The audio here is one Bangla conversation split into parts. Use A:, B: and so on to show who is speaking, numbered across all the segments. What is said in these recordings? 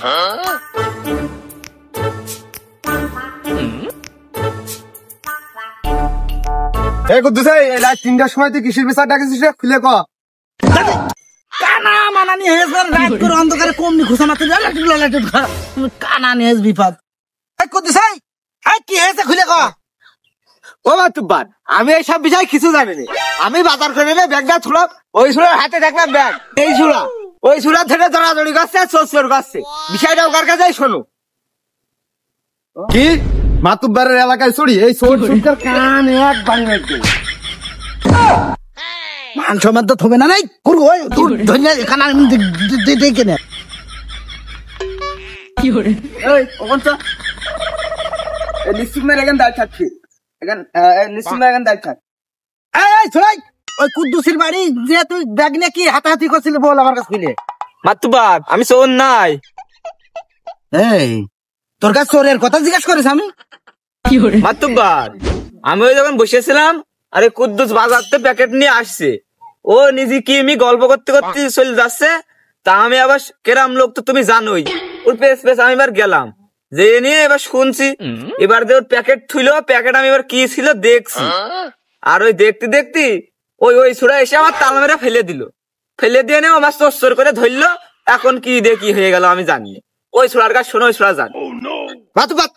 A: এই কুদ্দুস ভাই, রাত ৩টার সময় তুই কিসের বিচার ডাকেছিস রে? খুলে ক।
B: কানা মানানি হয়েছে রাত করে অন্ধকারে কমনি ঘোষণাতে কানা নিয়ে বিপদ। কুদ্দুস ভাই, কি হয়েছে খুলে ক।
A: ও মাতুব্বার, আমি এইসব বিষয় কিছু জানি না। আমি বাজার করে এনে ব্যাগটা ছুড়লাম, ওই ছুড়ার হাতে দেখলাম ব্যাগ, এই ছুড়া, ওই ছুড়া থেকে দৌড়াদৌড়ি করছে, চোর করছে। বিষয়টা ওর কাছে শোনো। কি মাতুব্বারের এলাকায় চুরি? এই চোর চুরটার কান এক বাড়ি মারছে।
B: মান সম্মান তো থবে না নাই করবো ধনিয়া কানা দেখে নে।
A: এই ওখান তো নিশ্চিত মেরে এখানে দাঁড় থাকছি, নিশ্চিত মেরে এখানে দাঁড় থাক।
B: ওই কুদ্দুসির বাড়ি যে তুই ব্যাগ নিয়ে কি হাতাহাতি করছিলি বল আমার কাছে খুলে।
A: মাতুব্বার, আমি চোর নাই।
B: এই তোর কাছে চোরের কথা জিজ্ঞাসা করিস আমি?
A: মাতুব্বার, আমি ওই যখন বসেছিলাম, আরে কুদ্দুস বাজার থেকে প্যাকেট নিয়ে আসছে, ও নিজে কি আমি গল্প করতে করতে চলে যাচ্ছে, তা আমি আবার কেরাম লোক তো তুমি জানোই, ওর পেছ পেছ আমি এবার গেলাম, যে নিয়ে এবার শুনছি, এবার যে ওর প্যাকেট থুইল, প্যাকেট আমি এবার কি ছিল দেখছি, আর ওই দেখতে দেখতে ওই ছুড়া এসে আমার তাল মেরে ফেলে দিল, ফেলে দিয়ে নিয়ে আমার চোর করে ধরলো। এখন কি দেখি হয়ে গেল আমি জানি, ওই ছুড়ার কাজ শোনো, ওই ছুড়া জানি।
B: মাতুব্বার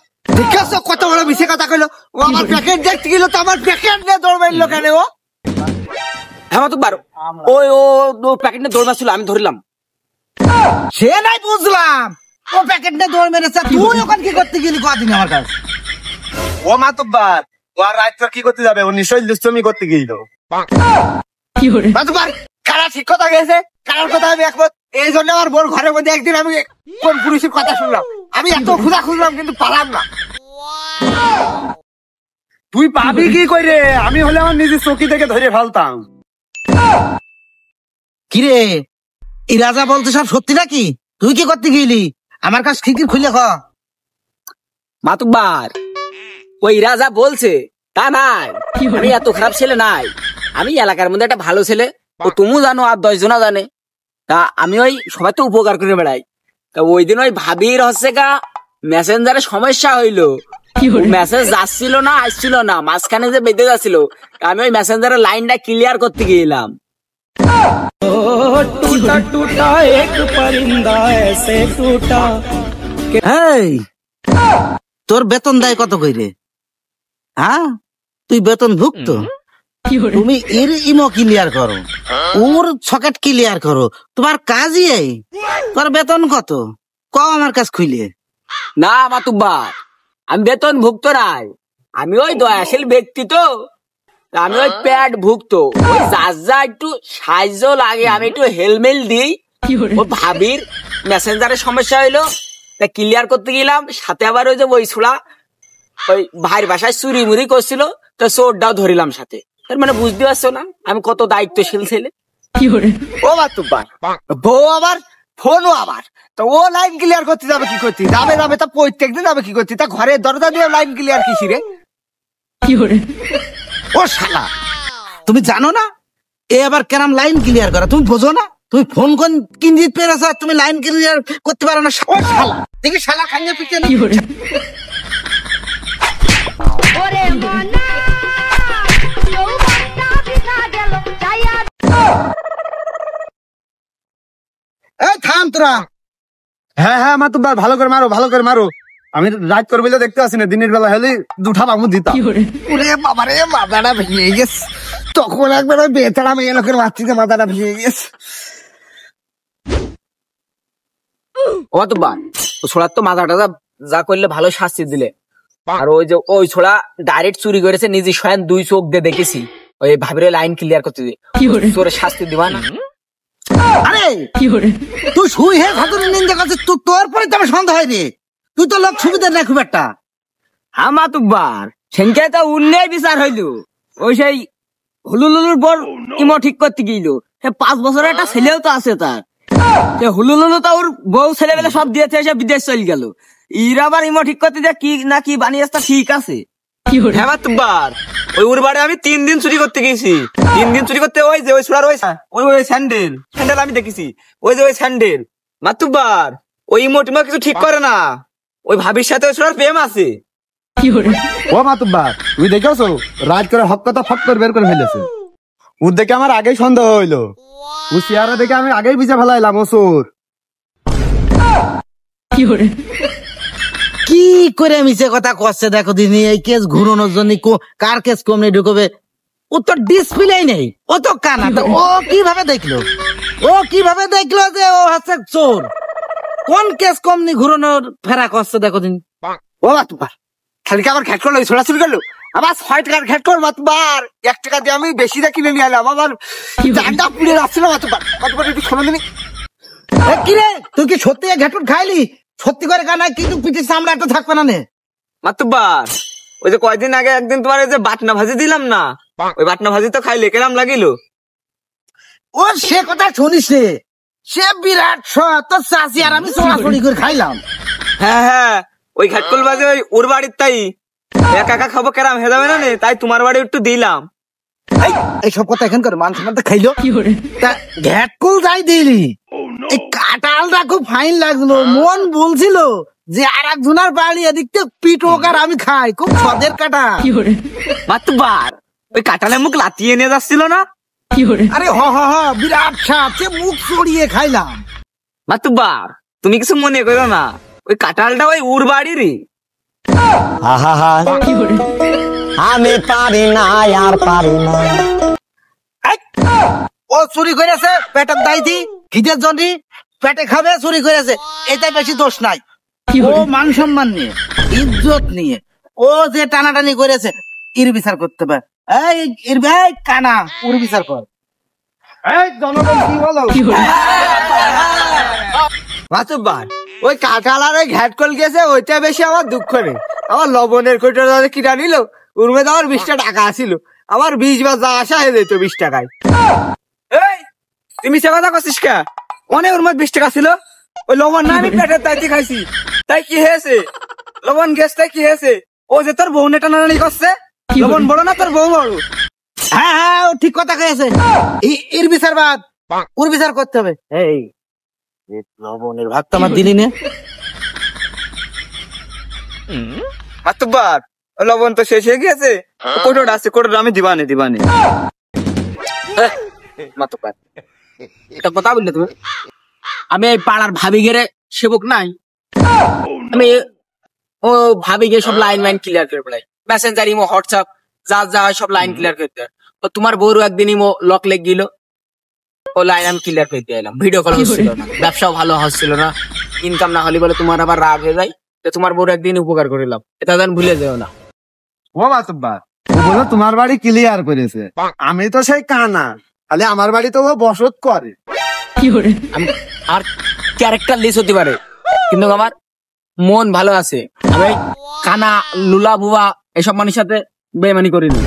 B: কত বড় মিশে কথা কইলো, ও আমার প্যাকেট দেখতে গেল তো আমার প্যাকেট নিয়ে দৌড় মারলো কেন ও?
A: হ্যাঁ মাতুব্বার, ওই ও প্যাকেট নিয়ে দৌড় মারছিল, আমি ধরলাম।
B: সে নাই বুঝলাম, ও প্যাকেট নিয়ে দৌড় মেরেছে, তুই ওখানে কি করতে গেলি কদিন আমার কাছে?
A: ও মাতুব্বার, ও আর রাত কি করতে যাবে? ও নিশ্চয়ই দুষ্টমি করতে গিয়েছিল। মাতুব্বার, কারা ঠিক কথা গেছে, কারার কথা আমি একমত। এই জন্য আমার বোর ঘরের মধ্যে একদিন আমি কোন পুলিশের কথা শুনলাম, আমি এত খুঁজা খুঁজলাম কিন্তু পালাম না। তুই পাবি কি করে? আমি হলে আমার নিজের চৌকি থেকে ধরে ফেলতাম।
B: কিরে, এই রাজা বলতে সব সত্যি নাকি? তুই কি করতে গেলি আমার কাছে? ঠিকই খুলে খ।
C: মাতুব্বার, ওই রাজা বলছে তা নাই, আমি এত খারাপ ছেলে নাই, আমি এলাকার মধ্যে একটা ভালো ছেলে, ও তুমিও জানো আর 10 জনা জানে। তা আমি ওই সবাই তো উপকার করে বেড়াই। তা ওই দিন ওই ভাবির হচ্ছে গা মেসেঞ্জারে সমস্যা হইলো, মেসেজ যাচ্ছিল না আসছিল না, মাঝখানে যে বেঁধে যাচ্ছিল, আমি ওই মেসেঞ্জারের লাইনটা ক্লিয়ার করতে গেলাম।
B: তোর বেতন দেয় কত কইরে? হ্যাঁ, তুই বেতন ভুক্ত, তুমি এর ইমো ক্লিয়ার করো, ওর সকেট ক্লিয়ার করো, তোমার কাজই এই। তোর বেতন কত ক আমার কাছে খুলে।
C: না মাতুব্বার, আমি বেতন ভুক্ত নাই, আমি ওই দয়াশীল ব্যক্তি তো, আমি ওই প্যাড ভুক্ত। ওই যার যা একটু সাহায্য লাগে আমি একটু হেলমেল দিই। ও ভাবির মেসেঞ্জারের সমস্যা হইলো, তা ক্লিয়ার করতে গেলাম, সাথে আবার ওই যে ওই ছুড়া ওই ভাইয়ের বাসায় চুরি মুড়ি করছিল, তো চোরটাও ধরিলাম সাথে। তার মানে বুঝতে পারছো না আমি কত দায়িত্বশীল ছেলে।
A: ও মাতুব্বার, বউ আবার ফোনও আবার, তো ও লাইন ক্লিয়ার করতে যাবে কি করতে? যাবে যাবে, তা প্রত্যেকদিন যাবে কি করতে? তা ঘরের দরজা দিয়ে লাইন ক্লিয়ার কিসি রে?
B: ও শালা, তুমি জানো না এ আবার কেরাম লাইন ক্লিয়ার করা? তুমি বোঝো না? তুমি ফোন কোন কিনজিত পেরেছ, তুমি লাইন ক্লিয়ার করতে পারো না? ও শালা, দেখি শালা খাইয়ে পিছিয়ে না। এই থাম তোরা।
A: হ্যাঁ হ্যাঁ মাতুব্বার, ভালো করে মারো, ভালো করে মারো। আমি রাত করবি তো দেখতে আসি না, দিনের বেলা হলে দুঠা বামু দিতাম।
B: ওরে বাবা রে, মাথাটা ভেঙে গেছে, তখন একবার ওই বেচারা মেয়ে লোকের মাতৃতে মাথাটা ভেঙে গেছে।
C: ও মাতুব্বার, ও ছোড়ার তো মাথাটা যা করলে ভালো শাস্তি দিলে। আর ওই যে ওই ছোড়া ডাইরেক্ট চুরি করেছে, নিজে স্বয়ং 2 চোখ দিয়ে দেখেছি, ওই ভাবির লাইন ক্লিয়ার করতে দিয়ে তোর শাস্তি দিবা না?
B: আরে তুই শুই হে ভাদুরের নিন্দা করছিস, তোর পরে তো আমার সন্দেহ হয়নি, তুই তো লোক সুবিধা না খুব একটা।
C: হ্যাঁ মাতুব্বার, সেনকে তো উন্নয় বিচার হইল, ওই সেই হুলুলুলুর পর ইমো ঠিক করতে গেল, 5 বছরের একটা ছেলেও তো আছে তার, হুলুলুলু তো ওর বউ ছেলেবেলে সব দিয়েছে, এসে বিদেশ চলে গেল, ইরা আবার ইমো ঠিক করতে দিয়ে কি না কি বানিয়ে ঠিক আছে।
A: হ্যাঁ মাতুব্বার, ওই ওর বাড়ি আমি 3 দিন চুরি করতে গেছি, 3 দিন চুরি করতে, ওই যে ওই ছোড়ার ওই স্যান্ডেল আমি দেখেছি, ওই যে ওই স্যান্ডেল। মাতুব্বার, ওই ইমোটিমো কিছু ঠিক করে না, ওই ভাবির সাথে ওর প্রেম আছে।
D: ও মাতুব্বার তুমি দেখেছো রাত করে হক কথা ফট করে বের করে ফেলেছে। ওর দেখে আমার আগেই সন্দেহ হইলো, ও চেহারা দেখে আমি আগেই বুঝে ফেলাইলাম ও চোর।
B: কি করে মিছে কথা করছে দেখো দিনি, এই কেস ঘুরানোর জন্য কার কেস কমনি ঢুকবে, ও তো ডিসপ্লে নেই, ও তো কানা, তো ও কিভাবে দেখলো, যে ও হচ্ছে চোর? কোন কেস কমনি ঘুরানোর ফেরা করছে দেখো দিন।
D: ও মাতুব্বার খালি কি আমার ঘ্যাট করলো, ছোড়াছুড়ি করলো, আমার 6 টাকার ঘ্যাট কর মাতুব্বার, 1 টাকা দিয়ে আমি বেশি দিয়ে কিনে নিয়ে এলাম, আমার জানটা পুড়ে যাচ্ছিল মাতুব্বার। মাতুব্বার একটু শোনো দিনি।
B: কিরে তুই কি সত্যি ঘাটুট খাইলি? সত্যি করে কানা কিন্তু পিঠের চামড়া একটা থাকবে না নে।
A: মাতুব্বার ওই যে কয়দিন আগে একদিন তোমার এই যে বাটনা ভাজি দিলাম না, ওই বাটনা ভাজি তো খাইলে কেরাম লাগিল?
B: ও সে কথা শুনিস রে, সে বিরাট তোর চাষি আর আমি চড়াচড়ি করে খাইলাম।
A: হ্যাঁ ওই ঘাটকল বাজে ওই ওর বাড়ির, তাই একা একা খাবো কেরাম হয়ে যাবে না নে, তাই তোমার বাড়ি একটু দিলাম।
B: এইসব কথা এখন করে মানুষ মানতে খাইলো, তা ঘ্যাটকুল যাই দিলি, এই কাঁঠালটা খুব ফাইন লাগলো, মন বলছিল যে আর একজনের বাড়ি এদিক থেকে পিটোক আর আমি খাই, খুব স্বাদের কাঁঠাল।
A: মাতুব্বার ওই কাঁঠালের মুখ লাতিয়ে নিয়ে যাচ্ছিল না?
B: আরে হ বিরাট স্বাদ, সে মুখ চড়িয়ে খাইলাম।
A: মাতুব্বার তুমি কিছু মনে করো না, ওই কাঁঠালটা ওই ওর বাড়িরই।
D: আমি পারি না আর পারি না।
B: ও চুরি করেছে পেটের দায়িত্ব, খিদের জন্য পেটে খাবে, চুরি করেছে, এটাই বেশি দোষ নাই। ও মান সম্মান নিয়ে, ইজ্জত নিয়ে ও যে টানাটানি করেছে, এর বিচার করতে পারে। এই কানা, ওর বিচার কর।
D: এই জনগণ কি বলো? মাতুব্বার ওই কাঁঠাল আর ওই ঘ্যাটকল গেছে, ওইটা বেশি আমার দুঃখ নেই। আমার লবণের কোটা কিনা নিল, ওর মধ্যে আমার 20 টাকা আসিল, আমার 20 বার যা আসা হয়ে যেত 20 টাকায়।
A: এই তুমি সে কথা করছিস কে? অনেক ওর মধ্যে 20 টাকা ছিল, ওই লবণ না আমি পেটের দায়িত্ব খাইছি, তাই কি হয়েছে? লবণ গ্যাস তাই কি হয়েছে? ও যে তোর বউ টানাটানি করছে, লবণ বড় না তোর বউ বড়?
B: হ্যাঁ ও ঠিক কথা কয়েছে, এর বিচার বাদ, ওর বিচার করতে হবে। এই লবণের ভাগ তো আমার দিলি নে।
A: মাতুব্বার লবণ তো শেষ হয়ে গিয়েছে, কোটোটা আছে, কোটোটা আমি দিবানে।
C: মাতুব্বার এটা কথা বললে তুমি, আমি এই পাড়ার ভাবি গেরে সেবক নাই, আমি ও ভাবি গিয়ে সব লাইন ক্লিয়ার করে পড়াই, মেসেঞ্জার ইমো হোয়াটসঅ্যাপ যা হয় সব লাইন ক্লিয়ার করতে। ও তোমার বউরও একদিন ইমো লক লেগ গেল, ও লাইন আমি ক্লিয়ার করে দিয়ে এলাম, ভিডিও কল হচ্ছিল না, ব্যবসাও ভালো হচ্ছিল না, ইনকাম না হলে বলে তোমার আবার রাগ হয়ে যায়, তো তোমার বউর একদিন উপকার করিলাম, এটা যেন ভুলে যেও না।
D: ও মাতুব্বার ও বলে তোমার বাড়ি ক্লিয়ার করেছে, আমি তো সেই কানা, তাহলে আমার বাড়ি তো ও বসত করে।
C: আমি আর ক্যারেক্টার লিস হতে পারে, কিন্তু আমার মন ভালো আছে, আমি কানা লুলা বুয়া এসব মানুষের সাথে বেমানি করিনি।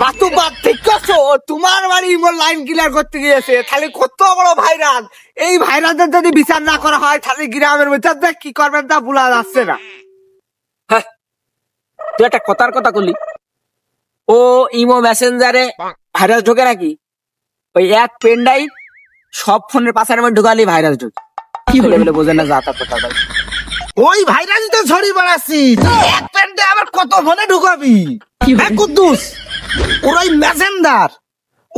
D: মাতুব্বার ঠিক আছে, তোমার বাড়ি ইমোর লাইন ক্লিয়ার করতে গিয়েছে, তাহলে কত বড় ভাইরাল, এই ভাইরালদের যদি বিচার না করা হয় তাহলে গ্রামের মধ্যে কি করবেন তা ভুলা যাচ্ছে না।
C: হ্যাঁ তুই একটা কথার কথা করলি, ও ইমো মেসেঞ্জারে ভাইরাস ঢোকে নাকি? ওই এক পেন ড্রাইভ সব ফোনের পাশার মধ্যে ঢুকালি ভাইরাস ঢোকে, বলে বোঝে না যা তা কথা।
B: ওই ভাইরাস তো ছড়ি বেড়াচ্ছি, তুই এক প্যান্টে আবার কত ফোনে ঢুকাবি? কুদ্দুস ওর ওই মেসেঞ্জার,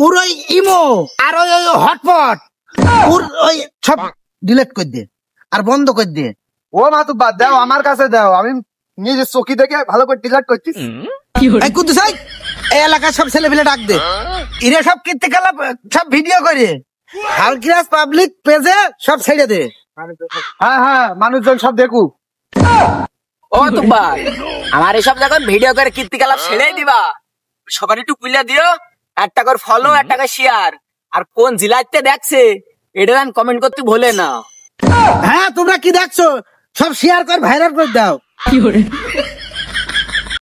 B: ওর ওই ইমো আর ওই হটপট, ওর ওই সব ডিলিট করে দে আর বন্ধ করে দে।
D: ও মাতুব্বার দাও, আমার কাছে দাও, আমি নিজের চোখি দেখে ভালো করে ডিলিট করছি।
B: এই কুদ্দুস এই এলাকার সব ছেলে পেলে ডাক দে, এরা সব কীর্তি খেলা সব ভিডিও করে হালকিরাজ পাবলিক পেজে সব ছেড়ে দে।
D: হ্যাঁ মানুষজন সব দেখুক।
C: ও মাতুব্বার আমার এসব যখন ভিডিও করে কীর্তিকলাপ ছেড়েই দিবা, সবার একটু কুইলা দিও, 1 টাকার ফলো 1 টাকা শেয়ার, আর কোন জেলাতে দেখছে এটা কমেন্ট করতে ভুলে না।
B: হ্যাঁ তোমরা কি দেখছো সব শেয়ার কর, ভাইরাল করে দাও।